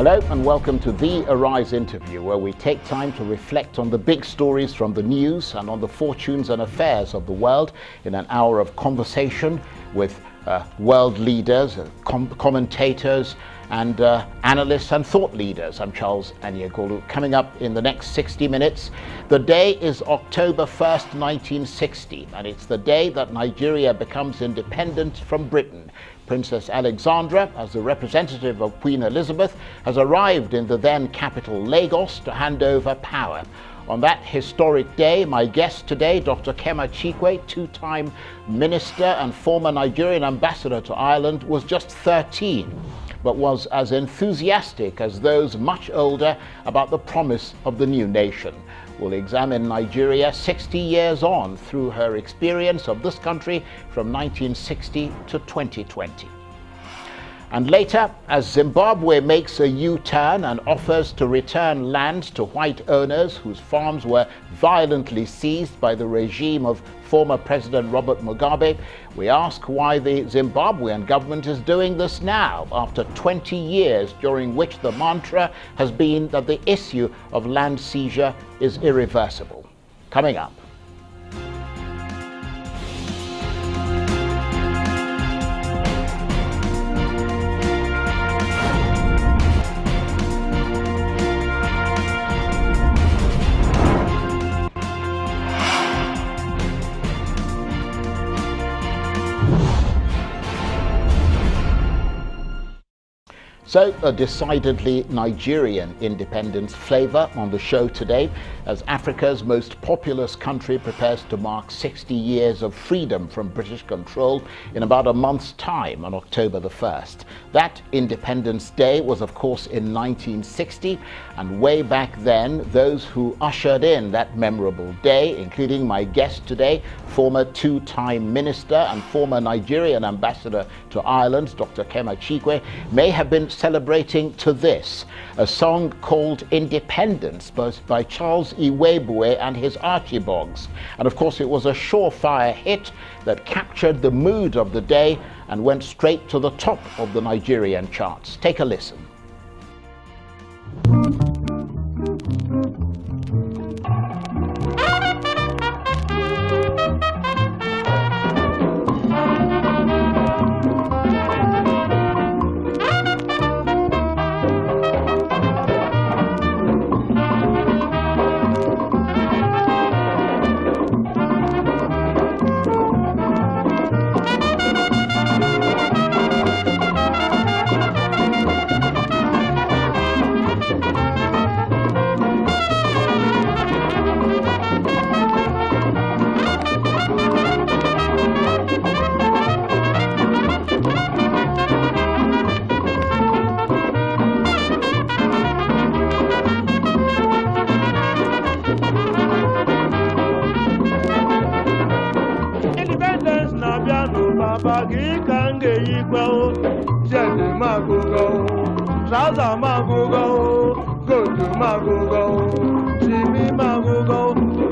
Hello and welcome to the Arise interview, where we take time to reflect on the big stories from the news and on the fortunes and affairs of the world in an hour of conversation with world leaders, commentators and analysts and thought leaders. I'm Charles Anyagolu. Coming up in the next 60 minutes, the day is October 1st, 1960, and it's the day that Nigeria becomes independent from Britain. Princess Alexandra, as the representative of Queen Elizabeth, has arrived in the then capital Lagos to hand over power. On that historic day, my guest today, Dr. Kema Chikwe, two-time minister and former Nigerian ambassador to Ireland, was just 13, but was as enthusiastic as those much older about the promise of the new nation. We'll examine Nigeria 60 years on through her experience of this country from 1960 to 2020. And later, as Zimbabwe makes a U-turn and offers to return land to white owners whose farms were violently seized by the regime of former President Robert Mugabe, we ask why the Zimbabwean government is doing this now, after 20 years during which the mantra has been that the issue of land seizure is irreversible. Coming up. So, a decidedly Nigerian independence flavour on the show today, as Africa's most populous country prepares to mark 60 years of freedom from British control in about a month's time on October the 1st. That Independence Day was, of course, in 1960, and way back then, those who ushered in that memorable day, including my guest today, former two-time minister and former Nigerian ambassador to Ireland, Dr. Kema Chikwe, may have been celebrating to this, a song called Independence by Charles Iwebue and his Archibogs. And of course it was a surefire hit that captured the mood of the day and went straight to the top of the Nigerian charts. Take a listen.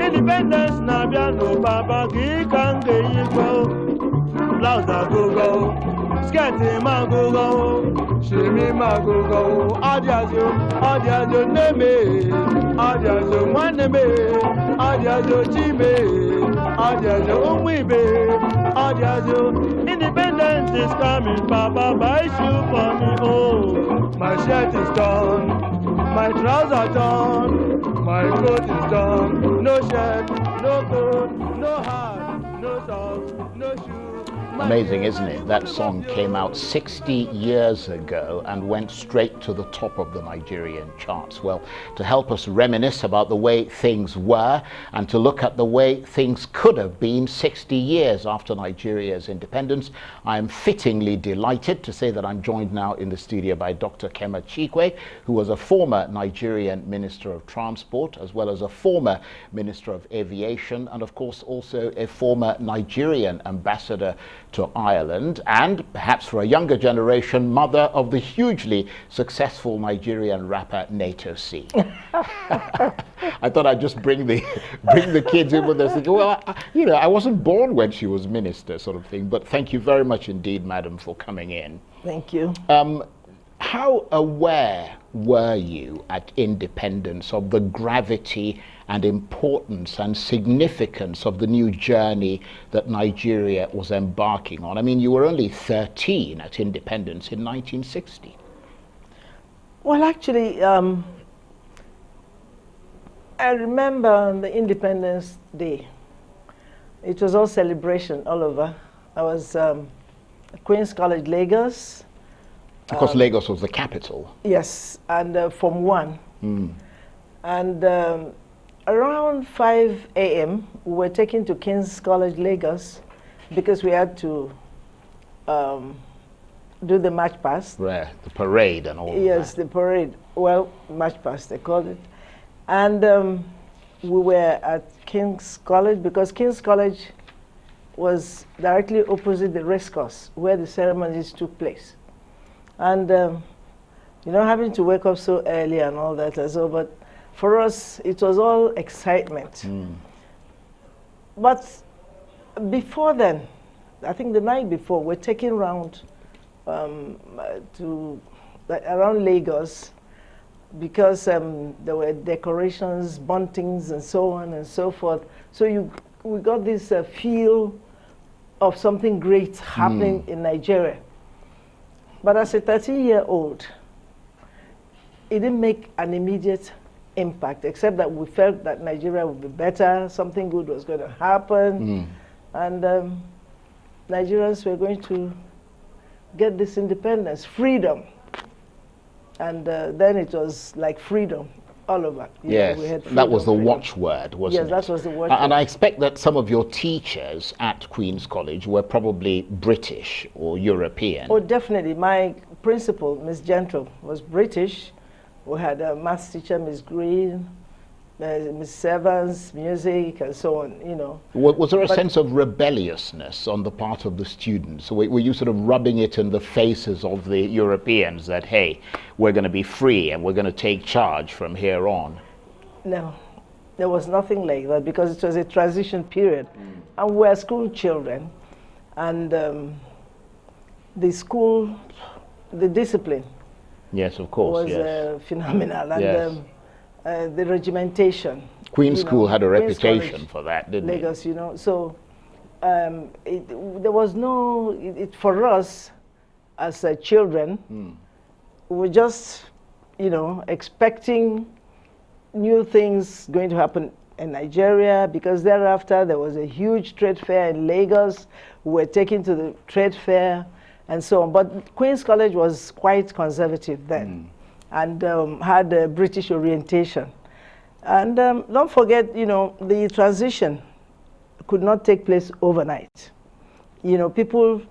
Independence na biano baba gikange yiko Lausa gogo skete magogo shimi magogo adiazo neme adiazo mwaneme adiazo chime adiazo umwibe adiazo. Independence is coming, Papa, buy shoe for me, oh. My shirt is done, my trousers done, my coat is done. No shirt, no coat, no hat, no socks, no shoes. Amazing, isn't it? That song came out 60 years ago and went straight to the top of the Nigerian charts. Well, to help us reminisce about the way things were and to look at the way things could have been 60 years after Nigeria's independence, I am fittingly delighted to say that I'm joined now in the studio by Dr. Kema Chikwe, who was a former Nigerian Minister of Transport, as well as a former Minister of Aviation, and of course also a former Nigerian ambassador to Ireland, and perhaps for a younger generation, mother of the hugely successful Nigerian rapper Nato C. I thought I'd just bring the kids in with this. Well, I wasn't born when she was minister, sort of thing. But thank you very much indeed, madam, for coming in. Thank you. How aware were you at independence of the gravity and importance and significance of the new journey that Nigeria was embarking on? I mean, you were only 13 at independence in 1960. Well, actually, I remember on the Independence Day, it was all celebration all over. I was at Queen's College, Lagos. Because Lagos was the capital. Yes, and Form 1. And around 5 a.m., we were taken to King's College, Lagos, because we had to do the march past. Right, the parade and all Yes, that. the parade. Well, march past, they called it. And we were at King's College, because King's College was directly opposite the race course, where the ceremonies took place. And, you know, having to wake up so early and all that as well, but for us, it was all excitement. But before then, I think the night before, we're taking round to around Lagos, because there were decorations, buntings, and so on and so forth. So we got this feel of something great happening in Nigeria. But as a 13-year-old, it didn't make an immediate impact, except that we felt that Nigeria would be better, something good was going to happen, and Nigerians were going to get this independence, freedom. And then it was like freedom all over. Yes, that was the watchword, wasn't it? Yes, that was the watchword. And I expect that some of your teachers at Queen's College were probably British or European. Oh, definitely. My principal, Miss Gentle, was British. We had a maths teacher, Miss Green, Miss Evans, music, and so on, you know. Was there a sense of rebelliousness on the part of the students? Were you sort of rubbing it in the faces of the Europeans that, hey, we're going to be free and we're going to take charge from here on? No, there was nothing like that, because it was a transition period. And we're school children. And the school, the discipline, yes, of course, was phenomenal. And yes. The regimentation. Queen's School had a Queen's reputation College, for that, didn't Lagos, you know. So there was no, for us as children, we were just, you know, expecting new things going to happen in Nigeria, because thereafter there was a huge trade fair in Lagos. We were taken to the trade fair and so on. But Queen's College was quite conservative then. And had a British orientation. And don't forget, you know, the transition could not take place overnight. You know, people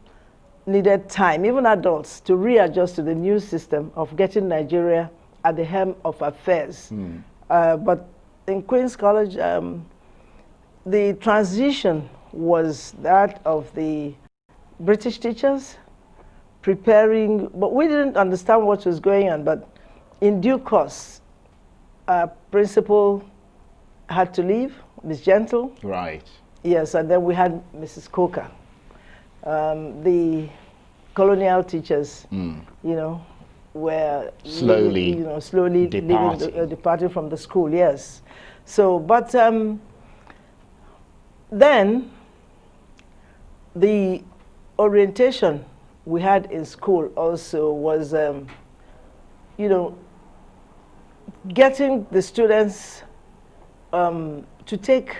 needed time, even adults, to readjust to the new system of getting Nigeria at the helm of affairs. But in Queen's College, the transition was that of the British teachers preparing, but we didn't understand what was going on. But in due course, our principal had to leave, Miss Gentle. Right. Yes, and then we had Mrs. Coker. The colonial teachers, you know, were slowly, slowly departing. leaving, departing from the school. Yes. So, but then the orientation we had in school also was, you know, getting the students to take,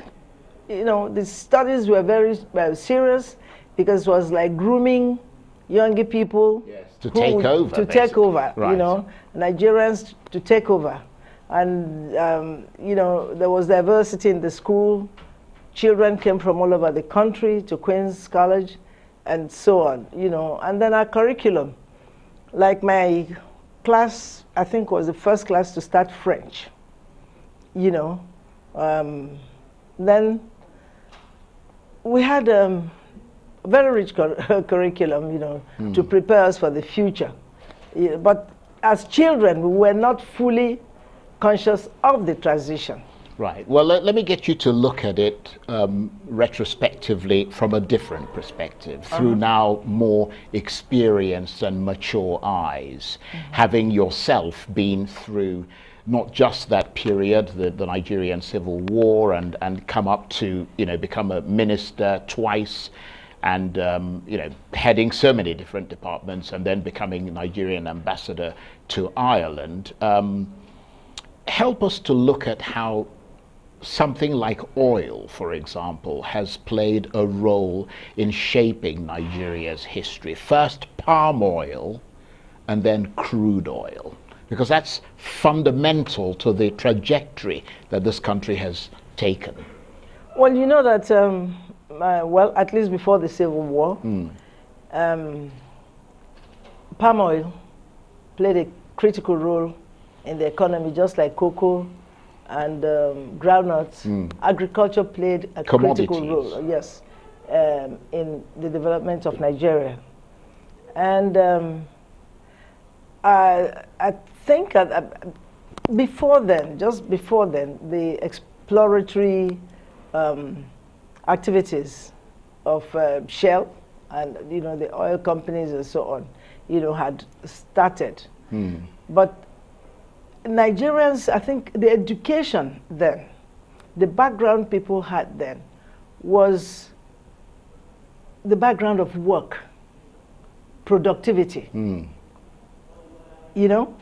you know, the studies were very serious, because it was like grooming younger people. Yes. To take over. To take over, right. you know, Nigerians to take over. And, you know, there was diversity in the school. Children came from all over the country to Queen's College and so on, you know. And then our curriculum, like my class, I think, was the first class to start French, you know. Then we had a very rich curriculum, you know, to prepare us for the future. Yeah, but as children, we were not fully conscious of the transition. Right. Well, let me get you to look at it retrospectively from a different perspective, through now more experienced and mature eyes, having yourself been through not just that period, the Nigerian Civil War, and come up to, become a minister twice, and heading so many different departments, and then becoming Nigerian ambassador to Ireland. Help us to look at how something like oil, for example, has played a role in shaping Nigeria's history. First palm oil, and then crude oil, because that's fundamental to the trajectory that this country has taken. Well, you know that, at least before the Civil War, palm oil played a critical role in the economy, just like cocoa and groundnuts. Agriculture played a critical role, yes, in the development of Nigeria. And I think before then, the exploratory activities of Shell and the oil companies and so on, had started. But Nigerians, I think the education then, the background people had then, was the background of work, productivity,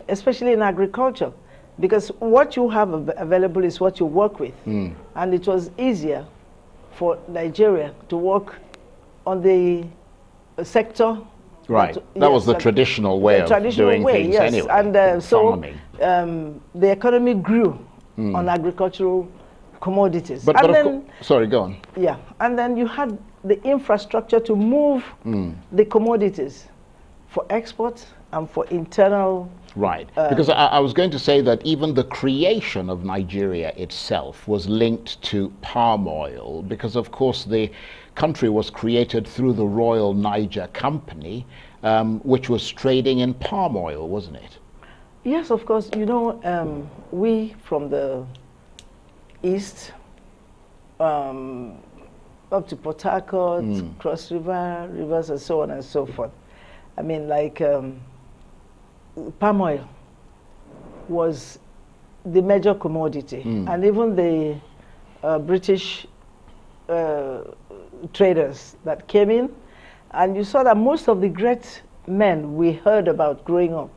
especially in agriculture, because what you have available is what you work with. And it was easier for Nigeria to work on the sector. Right, that was the traditional way of doing things, yes. Anyway. And so the economy grew on agricultural commodities. Sorry, go on. Yeah, and then you had the infrastructure to move the commodities for export and for internal. Right, because I was going to say that even the creation of Nigeria itself was linked to palm oil, because of course the country was created through the Royal Niger Company, which was trading in palm oil, wasn't it? Yes, of course. We from the east, up to Port Harcourt, Cross River, rivers and so on and so forth. I mean, like palm oil was the major commodity, and even the British traders that came in, and you saw that most of the great men we heard about growing up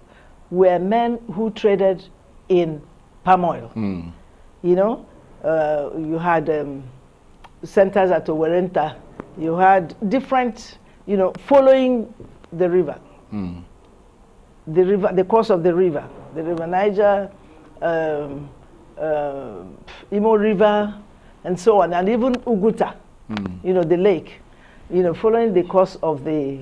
were men who traded in palm oil. You had centers at Owerenta, you had different, following the river. The course of the river Niger, Imo River, and so on, and even Uguta, the lake, following the course of the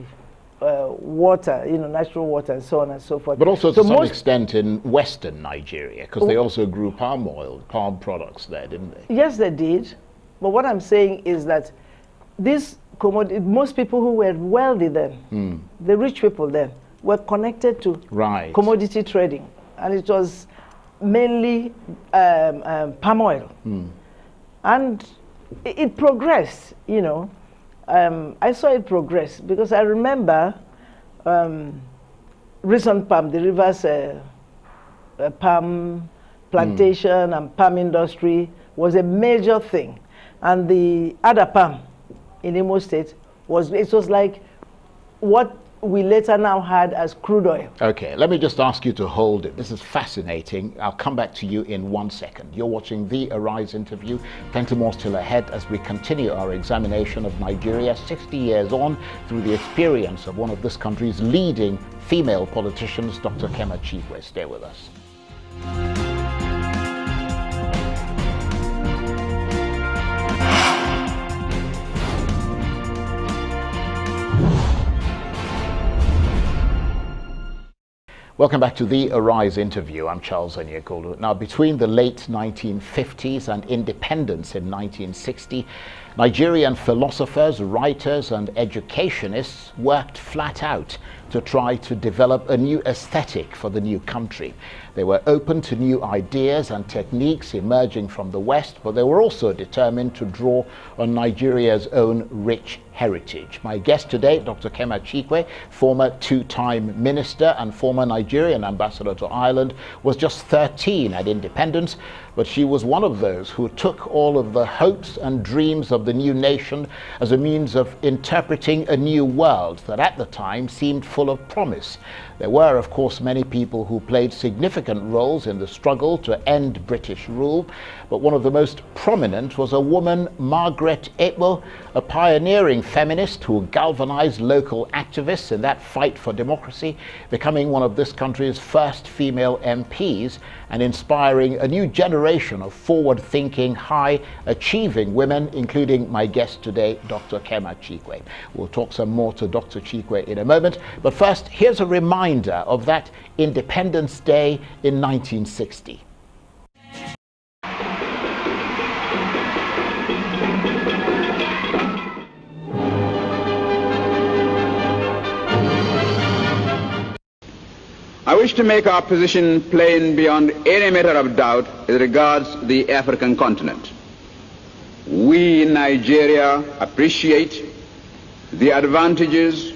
water, natural water, and so on and so forth. But also to some extent in western Nigeria, because they also grew palm products there, didn't they? Yes, they did. But what I'm saying is that these most people who were wealthy then, the rich people then, were connected to commodity trading, and it was mainly palm oil. And it progressed, I saw it progress because I remember recent palm, the river's palm plantation and palm industry was a major thing. And the other palm in Imo State was like what we later now had as crude oil. Okay, let me just ask you to hold it. This is fascinating. I'll come back to you in 1 second. You're watching the Arise interview. Plenty more still ahead as we continue our examination of Nigeria 60 years on through the experience of one of this country's leading female politicians, Dr. Kema Chikwe. Stay with us. Welcome back to the Arise interview. I'm Charles Onyekolu. Now, between the late 1950s and independence in 1960, Nigerian philosophers, writers, and educationists worked flat out to try to develop a new aesthetic for the new country. They were open to new ideas and techniques emerging from the West, but they were also determined to draw on Nigeria's own rich heritage. My guest today, Dr. Kema Chikwe, former two-time minister and former Nigerian ambassador to Ireland, was just 13 at independence, but she was one of those who took all of the hopes and dreams of the new nation as a means of interpreting a new world that at the time seemed full of promise. There were, of course, many people who played significant roles in the struggle to end British rule, but one of the most prominent was a woman, Margaret, Ekpo, a pioneering feminist who galvanized local activists in that fight for democracy, becoming one of this country's first female MPs and inspiring a new generation of forward-thinking, high-achieving women, including my guest today, Dr. Kema Chikwe. We'll talk some more to Dr. Chikwe in a moment, but first, here's a reminder of that Independence Day in 1960. I wish to make our position plain beyond any matter of doubt as regards the African continent. We in Nigeria appreciate the advantages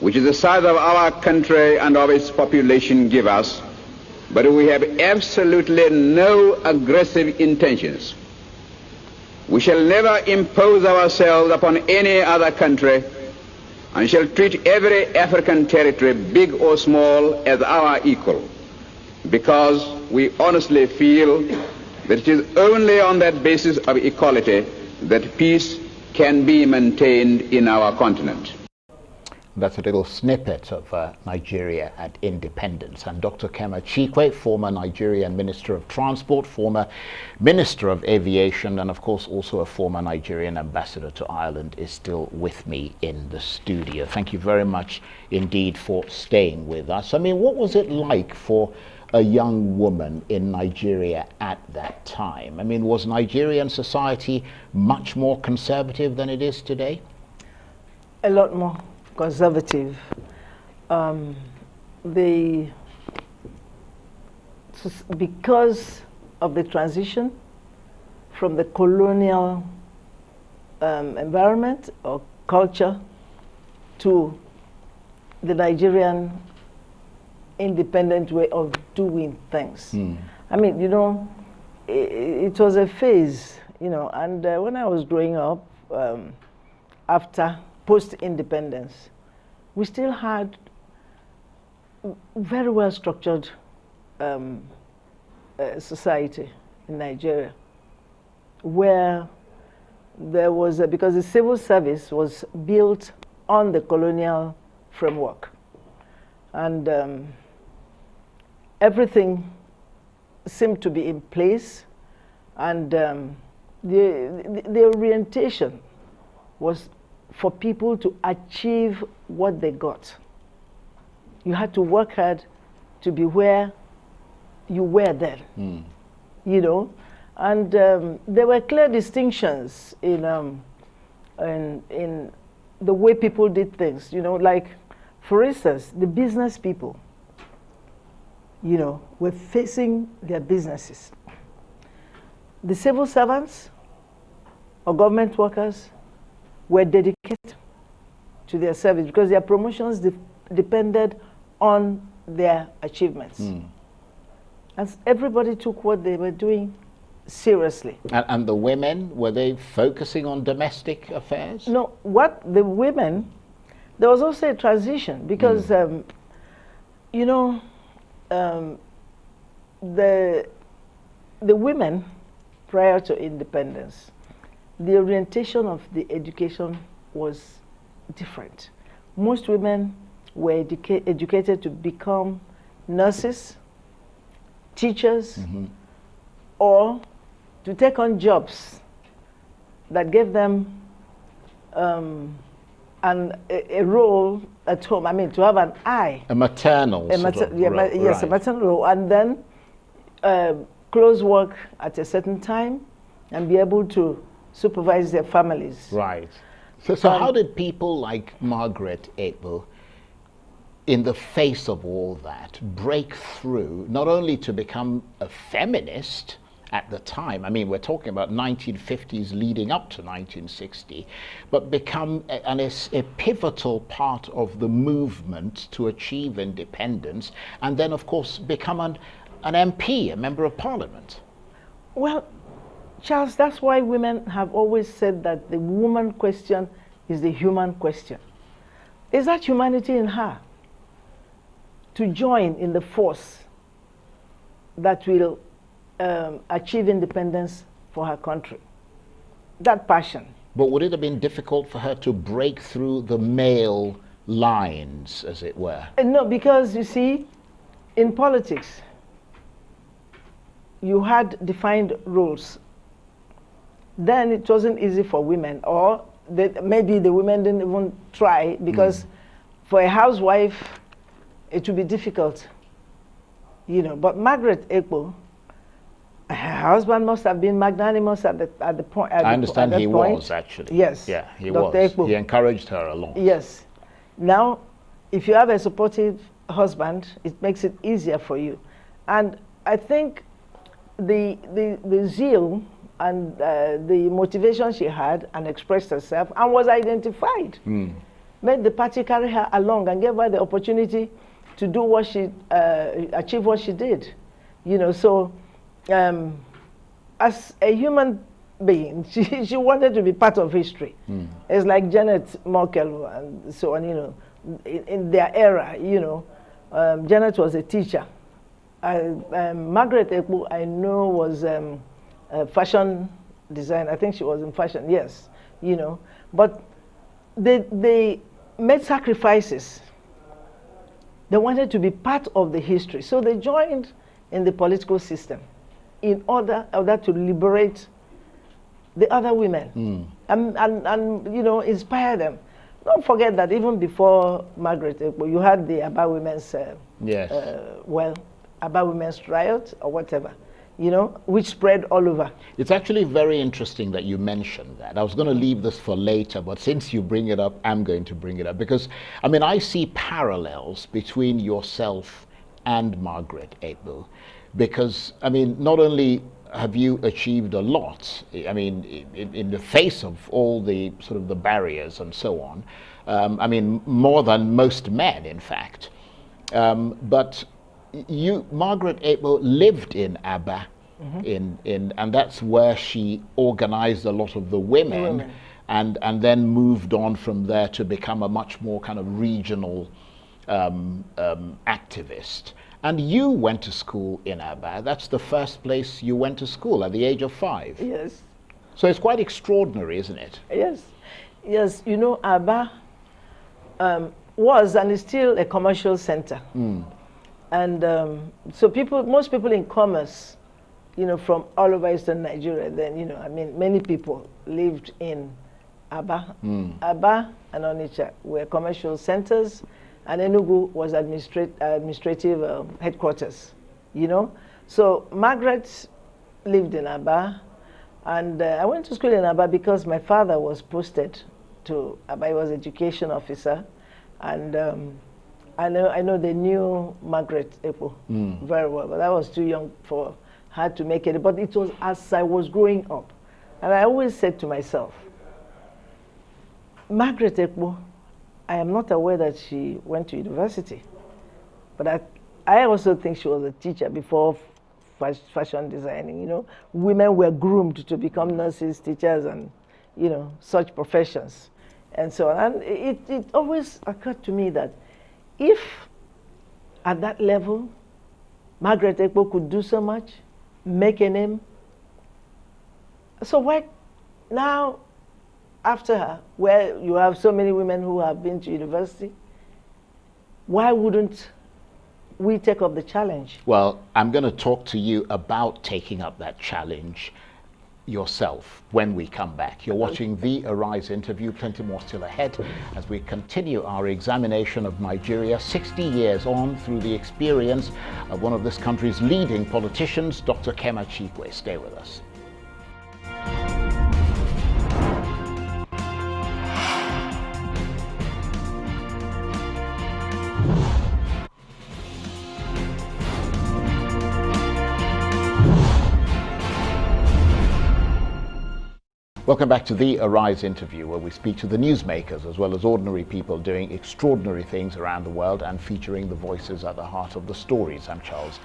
which the size of our country and of its population give us, but we have absolutely no aggressive intentions. We shall never impose ourselves upon any other country and shall treat every African territory, big or small, as our equal, because we honestly feel that it is only on that basis of equality that peace can be maintained in our continent. That's a little snippet of Nigeria at independence. And Dr. Kema Chikwe, former Nigerian Minister of Transport, former Minister of Aviation, and of course also a former Nigerian ambassador to Ireland, is still with me in the studio. Thank you very much indeed for staying with us. I mean, what was it like for a young woman in Nigeria at that time? I mean, was Nigerian society much more conservative than it is today? A lot more conservative. Because of the transition from the colonial environment or culture to the Nigerian independent way of doing things. I mean, you know, it was a phase, you know, and when I was growing up, after post-independence, we still had very well structured society in Nigeria, where there was, because the civil service was built on the colonial framework, and everything seemed to be in place, and the orientation was for people to achieve what they got. You had to work hard to be where you were then, you know, and there were clear distinctions in the way people did things, you know, like, for instance, the business people, you know, were facing their businesses. The civil servants or government workers were dedicated to their service because their promotions depended on their achievements. And everybody took what they were doing seriously. And the women, were they focusing on domestic affairs? No, what the women, there was also a transition because, you know, the women prior to independence, the orientation of the education was different. Most women were educated to become nurses, teachers, or to take on jobs that gave them a role at home. I mean, to have an eye. A maternal role. Yes, a maternal role. And then close work at a certain time and be able to supervise their families. Right. So how did people like Margaret, Ekpo, in the face of all that, break through, not only to become a feminist at the time, I mean, we're talking about 1950s leading up to 1960, but become a pivotal part of the movement to achieve independence, and then, of course, become an MP, a member of parliament? Well, Charles, that's why women have always said that the woman question is the human question. Is that humanity in her to join in the force that will achieve independence for her country? That passion. But would it have been difficult for her to break through the male lines, as it were? No, because you see, in politics, you had defined rules. Then it wasn't easy for women, or maybe the women didn't even try, because for a housewife, it would be difficult, you know. But Margaret Ekpo, her husband must have been magnanimous at the point. I understand he was, actually. Yes. Yeah, he Dr. was. Ekpo. He encouraged her a lot. Yes. Now, if you have a supportive husband, it makes it easier for you. And I think the zeal and the motivation she had and expressed herself and was identified made the party carry her along and gave her the opportunity to do what she, achieve what she did. You know, so as a human being, she wanted to be part of history. It's like Janet Merkel and so on, you know, in their era, you know. Janet was a teacher. Margaret Ekpo, I know, was a fashion designer. I think she was in fashion, yes, you know. But they made sacrifices. They wanted to be part of the history. So they joined in the political system in order to liberate the other women and you know, inspire them. Don't forget that even before Margaret Ekpo, you had the Aba Women's, Aba Women's Riot or whatever, you know, which spread all over. It's actually very interesting that you mentioned that. I was going to leave this for later, but since you bring it up, I'm going to bring it up. Because, I mean, I see parallels between yourself and Margaret Ekpo. Because, I mean, not only have you achieved a lot, I mean, in the face of all the sort of the barriers and so on, I mean, more than most men, in fact. But you, Margaret Ekpo, lived in Aba, and that's where she organized a lot of the women. And then moved on from there to become a much more kind of regional activist. And you went to school in Aba. That's the first place you went to school at the age of 5. Yes. So it's quite extraordinary, isn't it? Yes. Yes, you know, Aba was and is still a commercial center. And so most people in commerce, you know, from all over Eastern Nigeria, then, you know, I mean, many people lived in Aba. Aba and Onitsha were commercial centers, and Enugu was administrative headquarters, you know. So Margaret lived in Aba, and I went to school in Aba because my father was posted to Aba. He was education officer, and I know they knew Margaret Ekpo very well, but I was too young for her to make it. But it was as I was growing up, and I always said to myself, Margaret Ekpo, I am not aware that she went to university, but I also think she was a teacher before fashion designing. You know, women were groomed to become nurses, teachers, and, you know, such professions, and so on. And it always occurred to me that if at that level Margaret Ekpo could do so much, make a name, so why now, after her, where you have so many women who have been to university, why wouldn't we take up the challenge? Well, I'm going to talk to you about taking up that challenge yourself when we come back. You're watching the Arise interview. Plenty more still ahead as we continue our examination of Nigeria 60 years on through the experience of one of this country's leading politicians, Dr. Kema Chikwe. Stay with us. Welcome back to the Arise interview, where we speak to the newsmakers as well as ordinary people doing extraordinary things around the world and featuring the voices at the heart of the stories. I'm Charles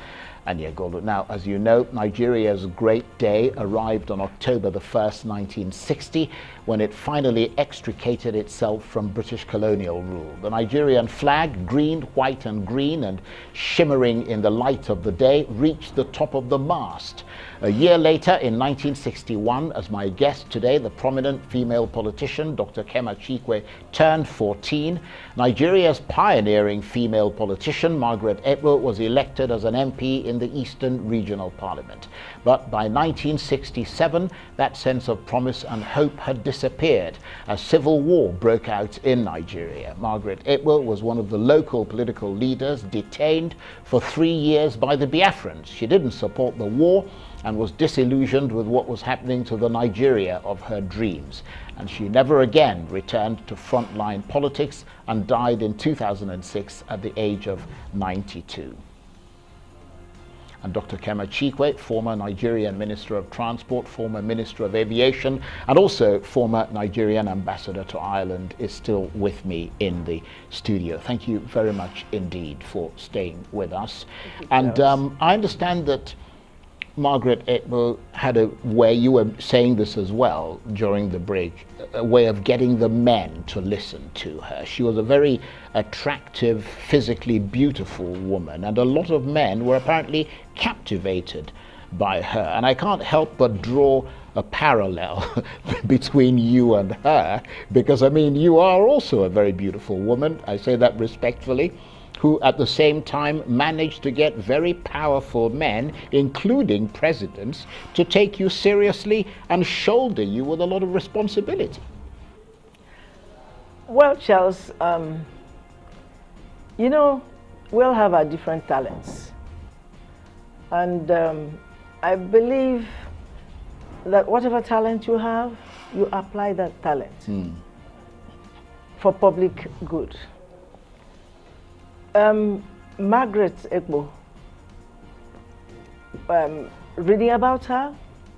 Anyagolu. Now, as you know, Nigeria's great day arrived on October the 1st, 1960, when it finally extricated itself from British colonial rule. The Nigerian flag, green, white and green, and shimmering in the light of the day, reached the top of the mast. A year later, in 1961, as my guest today, the prominent female politician, Dr. Kema Chikwe, turned 14. Nigeria's pioneering female politician, Margaret, Ekpo, was elected as an MP in the Eastern Regional Parliament. But by 1967, that sense of promise and hope had disappeared as civil war broke out in Nigeria. Margaret Ekpo was one of the local political leaders detained for 3 years by the Biafrans. She didn't support the war and was disillusioned with what was happening to the Nigeria of her dreams. And she never again returned to frontline politics and died in 2006 at the age of 92. And Dr. Kema Chikwe, former Nigerian Minister of Transport, former Minister of Aviation, and also former Nigerian Ambassador to Ireland, is still with me in the studio. Thank you very much indeed for staying with us. And I understand that Margaret Ekpo had a way, you were saying this as well during the break, a way of getting the men to listen to her. She was a very attractive, physically beautiful woman, and a lot of men were apparently captivated by her. And I can't help but draw a parallel between you and her, because I mean, you are also a very beautiful woman, I say that respectfully, who at the same time managed to get very powerful men, including presidents, to take you seriously and shoulder you with a lot of responsibility. Well, Charles, you know, we all have our different talents. And I believe that whatever talent you have, you apply that talent for public good. Margaret Ekpo, reading about her,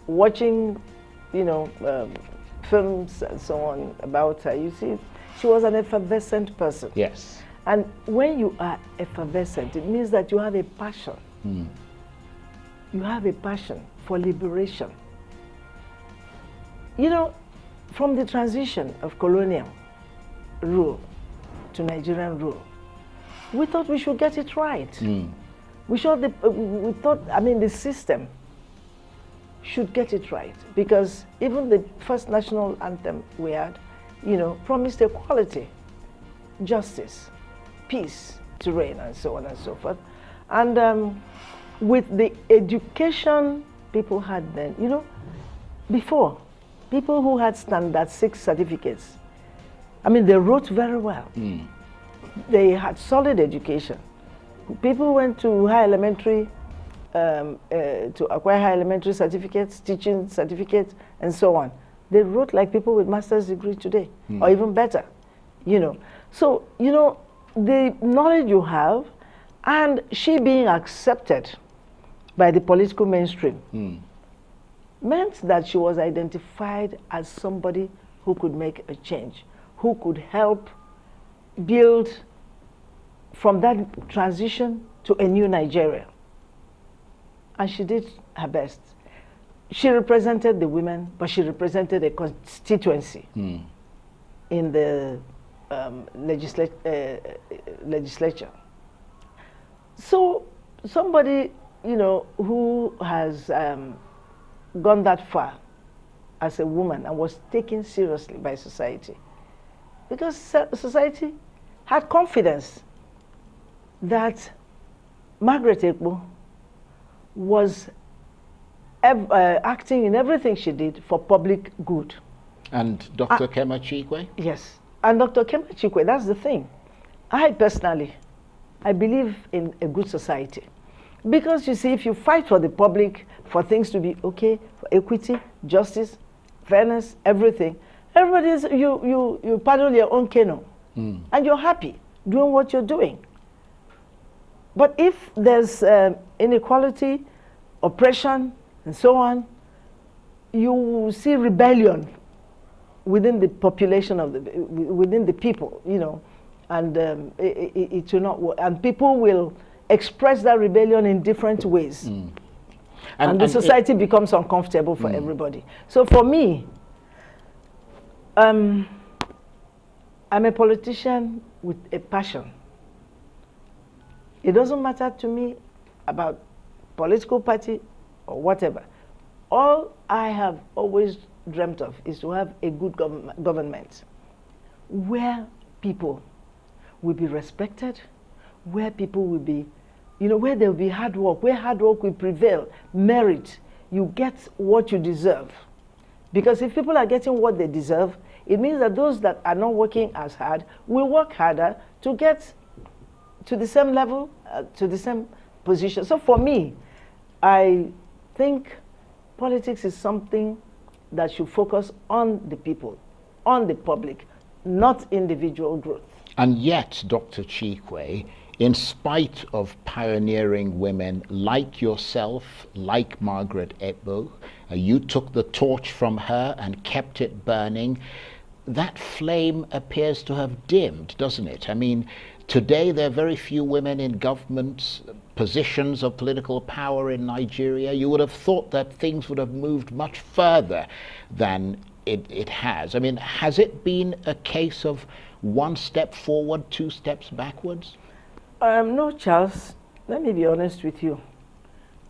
watching, you know, films and so on about her, you see, she was an effervescent person. Yes. And when you are effervescent, it means that you have a passion. You have a passion for liberation. You know, from the transition of colonial rule to Nigerian rule, we thought we should get it right. We thought, I mean, the system should get it right, because even the first national anthem we had, you know, promised equality, justice, peace to reign, and so on and so forth. And with the education people had then, you know, before, people who had standard 6 certificates, I mean, they wrote very well. They had solid education. People went to high elementary to acquire high elementary certificates, teaching certificates, and so on. They wrote like people with master's degree today, or even better, you know. So, you know, the knowledge you have, and she being accepted by the political mainstream, meant that she was identified as somebody who could make a change, who could help build from that transition to a new Nigeria. And she did her best. She represented the women, but she represented a constituency in the legislature. So somebody, you know, who has gone that far as a woman and was taken seriously by society, because society had confidence that Margaret Ekpo was acting in everything she did for public good. And Dr. Kema Chikwe? Yes, and Dr. Kema Chikwe, that's the thing. I personally, I believe in a good society. Because you see, if you fight for the public, for things to be okay, for equity, justice, fairness, everything, everybody's, you paddle your own canoe, and you're happy doing what you're doing. But if there's inequality, oppression, and so on, you see rebellion within the population of within the people, you know, and it will not work. And people will express that rebellion in different ways. And the society becomes uncomfortable for everybody. So for me, I'm a politician with a passion. It doesn't matter to me about political party or whatever. All I have always dreamt of is to have a good government where people will be respected, where people will be, you know, where there will be hard work, where hard work will prevail, merit. You get what you deserve. Because if people are getting what they deserve, it means that those that are not working as hard will work harder to get to the same level, to the same position. So for me, I think politics is something that should focus on the people, on the public, not individual growth. And yet, Dr. Chikwe, in spite of pioneering women like yourself, like Margaret Ekpo, you took the torch from her and kept it burning. That flame appears to have dimmed, doesn't it? I mean, today there are very few women in government positions of political power in Nigeria. You would have thought that things would have moved much further than it has. I mean, has it been a case of one step forward, two steps backwards? No, Charles. Let me be honest with you.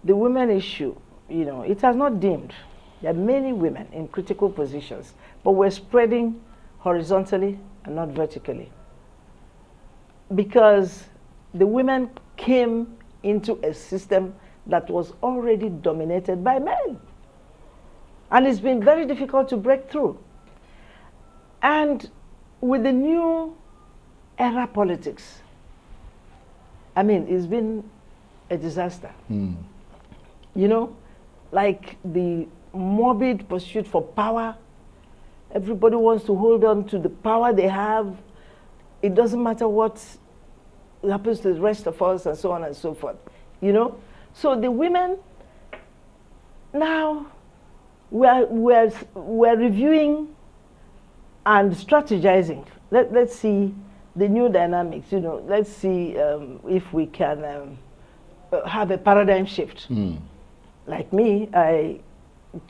The women issue, you know, it has not dimmed. There are many women in critical positions, but we're spreading horizontally and not vertically. Because the women came into a system that was already dominated by men. And it's been very difficult to break through. And with the new era politics, I mean, it's been a disaster. You know, like the morbid pursuit for power. Everybody wants to hold on to the power they have. It doesn't matter what happens to the rest of us and so on and so forth. You know? So the women, now we're reviewing and strategizing. Let's see the new dynamics, you know. Let's see if we can have a paradigm shift. Like me,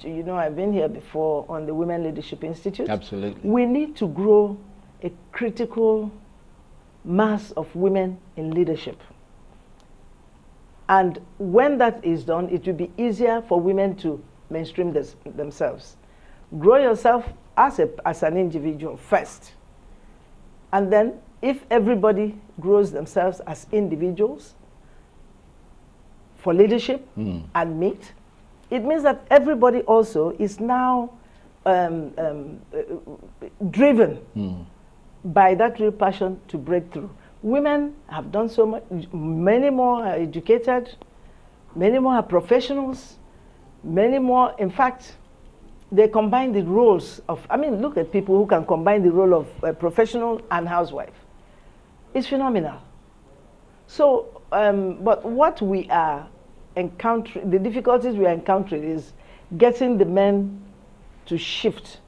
you know, I've been here before on the Women Leadership Institute. Absolutely. We need to grow a critical mass of women in leadership. And when that is done, it will be easier for women to mainstream themselves. Grow yourself as an individual first. And then if everybody grows themselves as individuals for leadership and meet, it means that everybody also is now driven by that real passion to break through. Women have done so much. Many more are educated. Many more are professionals. Many more, in fact, they combine the roles of, I mean, look at people who can combine the role of a professional and housewife. It's phenomenal. So, but what we are encountering, the difficulties we are encountering is getting the men to shift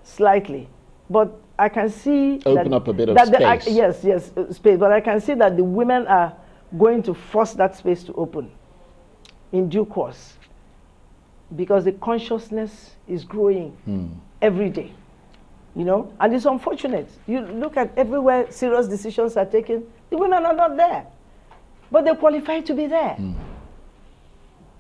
slightly. But I can see open up a bit of space. Yes, space. But I can see that the women are going to force that space to open in due course, because the consciousness is growing every day, you know. And it's unfortunate. You look at everywhere serious decisions are taken, the women are not there, but they qualify to be there.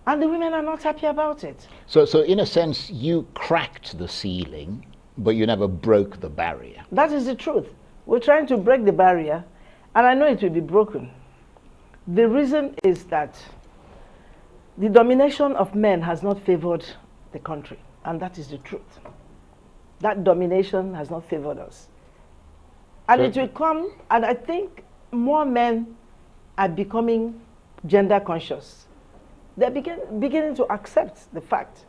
And the women are not happy about it. So in a sense, you cracked the ceiling, but you never broke the barrier. That is the truth. We're trying to break the barrier, and I know it will be broken. The reason is that the domination of men has not favored the country, and that is the truth. That domination has not favored us. And it will come, and I think more men are becoming gender conscious. They're beginning to accept the fact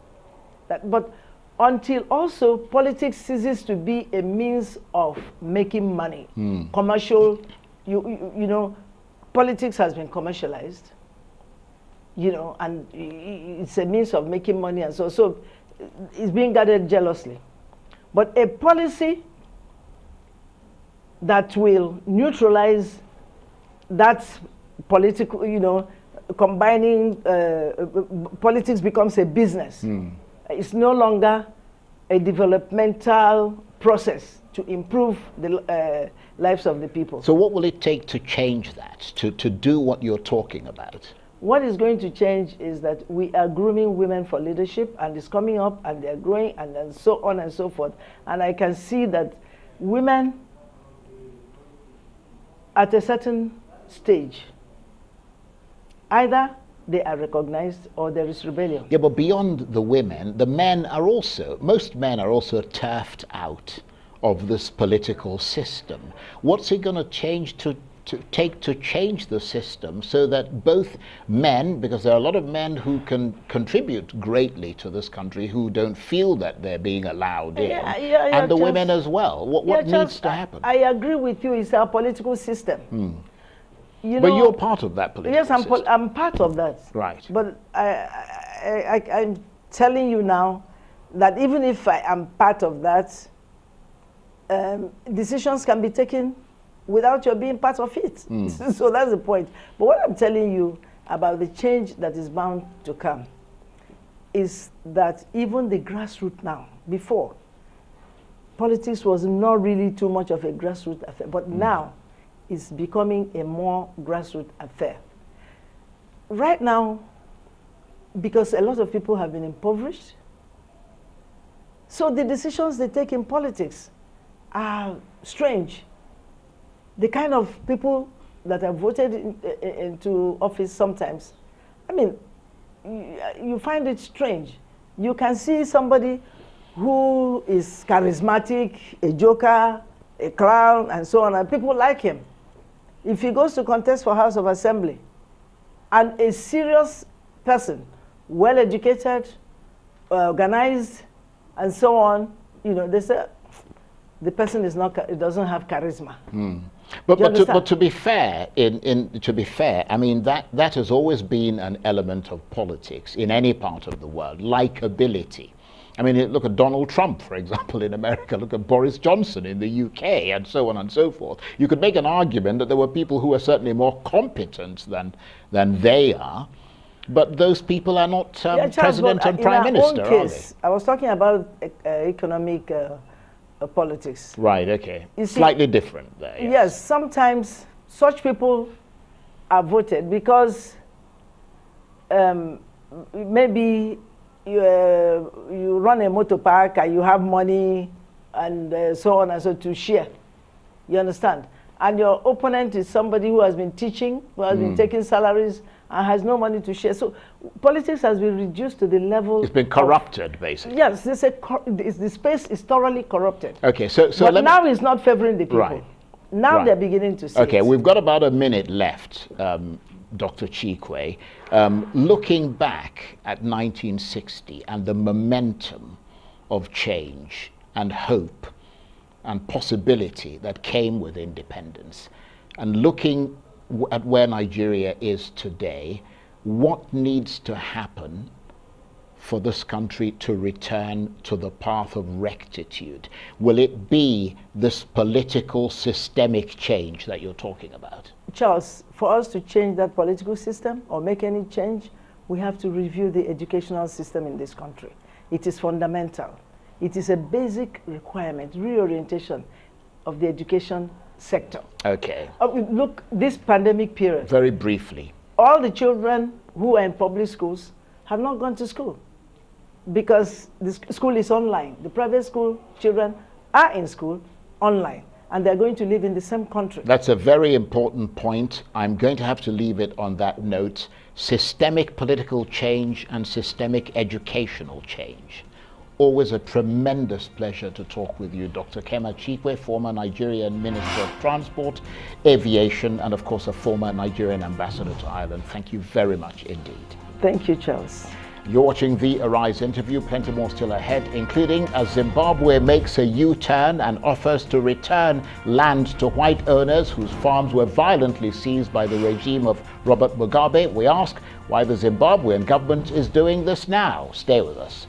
that, but until also politics ceases to be a means of making money, commercial, you know, politics has been commercialized, you know, and it's a means of making money, and so it's being guarded jealously. But a policy that will neutralize that political, combining politics becomes a business. It's no longer a developmental process to improve the lives of the people. So what will it take to change that, to do what you're talking about? What is going to change is that we are grooming women for leadership, and it's coming up, and they're growing, and then so on and so forth. And I can see that women at a certain stage, either they are recognized or there is rebellion. Yeah, but beyond the women, the men are also, most men are also turfed out of this political system. What's it going to change to change the system so that both men, because there are a lot of men who can contribute greatly to this country who don't feel that they're being allowed in, and the women as well. What needs to happen? I agree with you. It's our political system. But you're part of that political system. Yes, I'm part of that. Right. But I'm telling you now that even if I am part of that, decisions can be taken without your being part of it. So that's the point. But what I'm telling you about the change that is bound to come is that even the grassroots now, before, politics was not really too much of a grassroots affair, but now it's becoming a more grassroots affair. Right now, because a lot of people have been impoverished, so the decisions they take in politics are strange. The kind of people that are voted into office sometimes, I mean, you find it strange. You can see somebody who is charismatic, a joker, a clown, and so on, and people like him. If he goes to contest for House of Assembly, and a serious person, well-educated, organized, and so on, they say, the person is not, it doesn't have charisma. But to be fair, I mean that has always been an element of politics in any part of the world, likability. I mean, look at Donald Trump, for example, in America. Look at Boris Johnson in the UK, and so on and so forth. You could make an argument that there were people who were certainly more competent than they are, but those people are not president and prime minister, are they? I was talking about economic politics. Right, okay. You see, slightly different there. Yes, sometimes such people are voted because maybe you run a motor park and you have money and so on and so to share. You understand? And your opponent is somebody who has been teaching, who has been taking salaries and has no money to share. So politics has been reduced to the level. It's been corrupted, basically. Yes, the space is thoroughly corrupted. Okay, so but now it's not favoring the people. Right. Now they're beginning to see it. We've got about a minute left, Dr. Chikwe. Looking back at 1960 and the momentum of change and hope and possibility that came with independence, and looking at where Nigeria is today, what needs to happen for this country to return to the path of rectitude? Will it be this political systemic change that you're talking about? Charles, for us to change that political system or make any change, we have to review the educational system in this country. It is fundamental. It is a basic requirement, reorientation of the education sector. Okay. Look, this pandemic period. Very briefly. All the children who are in public schools have not gone to school because the school is online. The private school children are in school online, and they're going to live in the same country. That's a very important point. I'm going to have to leave it on that note. Systemic political change and systemic educational change. Always a tremendous pleasure to talk with you, Dr. Kema Chikwe, former Nigerian Minister of Transport, Aviation, and of course a former Nigerian ambassador to Ireland. Thank you very much indeed. Thank you, Charles. You're watching the Arise interview. Plenty more still ahead, including as Zimbabwe makes a U-turn and offers to return land to white owners whose farms were violently seized by the regime of Robert Mugabe. We ask why the Zimbabwean government is doing this now. Stay with us.